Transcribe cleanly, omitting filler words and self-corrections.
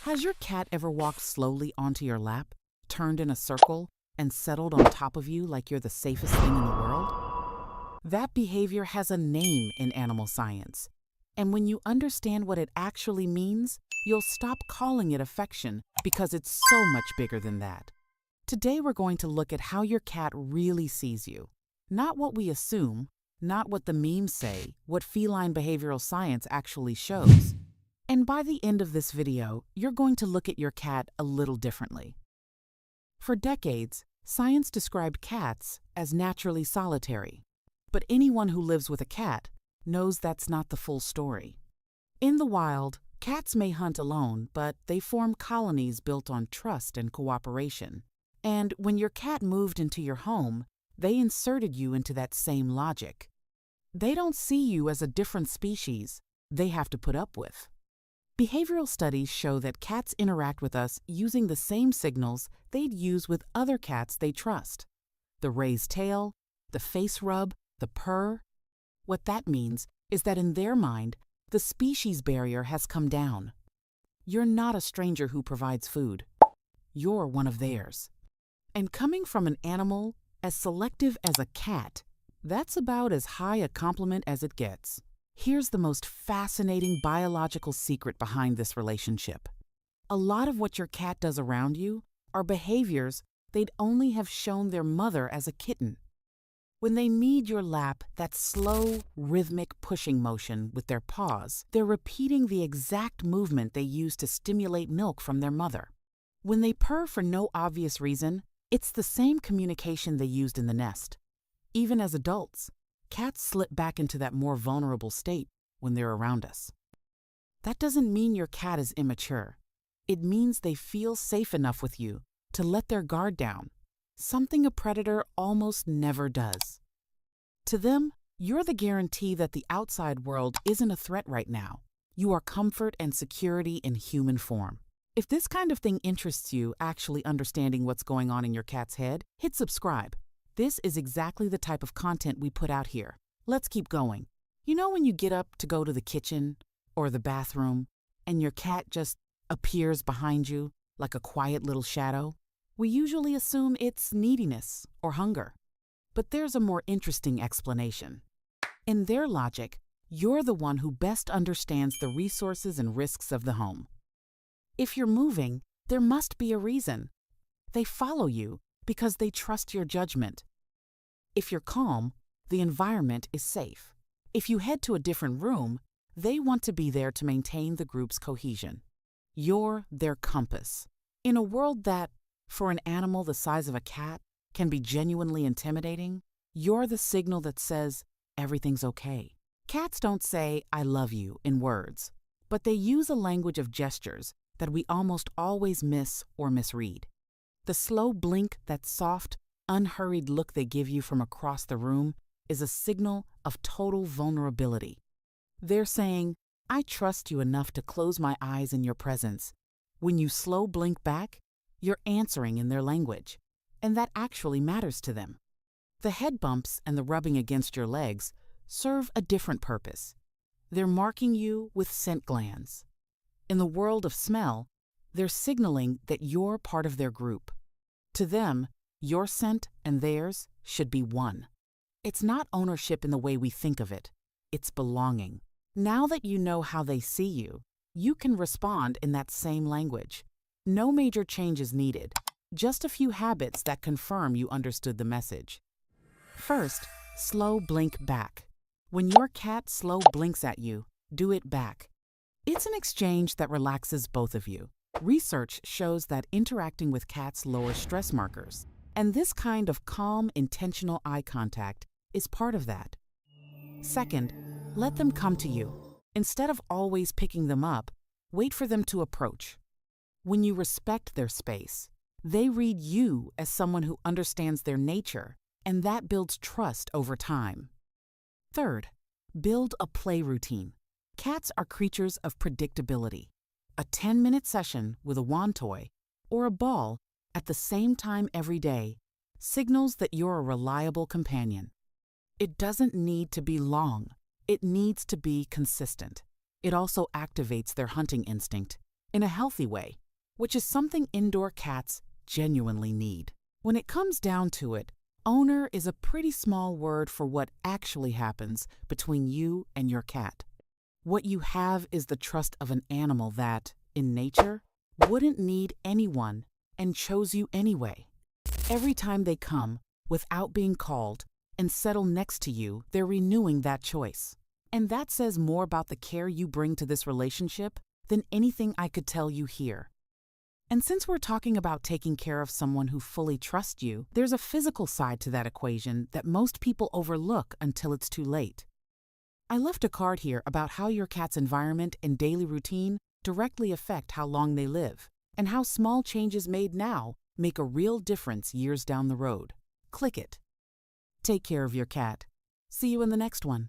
Has your cat ever walked slowly onto your lap, turned in a circle, and settled on top of you like you're the safest thing in the world? That behavior has a name in animal science. And when you understand what it actually means, you'll stop calling it affection because it's so much bigger than that. Today we're going to look at how your cat really sees you. Not what we assume, not what the memes say, what feline behavioral science actually shows. And by the end of this video, you're going to look at your cat a little differently. For decades, science described cats as naturally solitary. But anyone who lives with a cat knows that's not the full story. In the wild, cats may hunt alone, but they form colonies built on trust and cooperation. And when your cat moved into your home, they inserted you into that same logic. They don't see you as a different species they have to put up with. Behavioral studies show that cats interact with us using the same signals they'd use with other cats they trust. The raised tail, the face rub, the purr. What that means is that in their mind, the species barrier has come down. You're not a stranger who provides food. You're one of theirs. And coming from an animal as selective as a cat, that's about as high a compliment as it gets. Here's the most fascinating biological secret behind this relationship. A lot of what your cat does around you are behaviors they'd only have shown their mother as a kitten. When they knead your lap, that slow, rhythmic pushing motion with their paws, they're repeating the exact movement they use to stimulate milk from their mother. When they purr for no obvious reason, it's the same communication they used in the nest. Even as adults, cats slip back into that more vulnerable state when they're around us. That doesn't mean your cat is immature. It means they feel safe enough with you to let their guard down, something a predator almost never does. To them, you're the guarantee that the outside world isn't a threat right now. You are comfort and security in human form. If this kind of thing interests you, actually understanding what's going on in your cat's head, hit subscribe. This is exactly the type of content we put out here. Let's keep going. You know when you get up to go to the kitchen or the bathroom and your cat just appears behind you like a quiet little shadow? We usually assume it's neediness or hunger. But there's a more interesting explanation. In their logic, you're the one who best understands the resources and risks of the home. If you're moving, there must be a reason. They follow you because they trust your judgment. If you're calm, the environment is safe. If you head to a different room, they want to be there to maintain the group's cohesion. You're their compass. In a world that, for an animal the size of a cat, can be genuinely intimidating, you're the signal that says everything's okay. Cats don't say, "I love you," in words, but they use a language of gestures that we almost always miss or misread. The slow blink, that soft, unhurried look they give you from across the room is a signal of total vulnerability. They're saying, "I trust you enough to close my eyes in your presence." When you slow blink back, you're answering in their language, and that actually matters to them. The head bumps and the rubbing against your legs serve a different purpose. They're marking you with scent glands. In the world of smell, they're signaling that you're part of their group. To them, your scent and theirs should be one. It's not ownership in the way we think of it. It's belonging. Now that you know how they see you, you can respond in that same language. No major change is needed, just a few habits that confirm you understood the message. First, slow blink back. When your cat slow blinks at you, do it back. It's an exchange that relaxes both of you. Research shows that interacting with cats lowers stress markers, and this kind of calm, intentional eye contact is part of that. Second, let them come to you. Instead of always picking them up, wait for them to approach. When you respect their space, they read you as someone who understands their nature, and that builds trust over time. Third, build a play routine. Cats are creatures of predictability. A 10-minute session with a wand toy or a ball at the same time every day signals that you're a reliable companion. It doesn't need to be long. It needs to be consistent. It also activates their hunting instinct. in a healthy way, which is something indoor cats genuinely need. When it comes down to it, owner is a pretty small word for what actually happens between you and your cat. What you have is the trust of an animal that, in nature, wouldn't need anyone and chose you anyway. Every time they come, without being called, and settle next to you, they're renewing that choice. And that says more about the care you bring to this relationship than anything I could tell you here. And since we're talking about taking care of someone who fully trusts you, there's a physical side to that equation that most people overlook until it's too late. I left a card here about how your cat's environment and daily routine directly affect how long they live, and how small changes made now make a real difference years down the road. Click it. Take care of your cat. See you in the next one.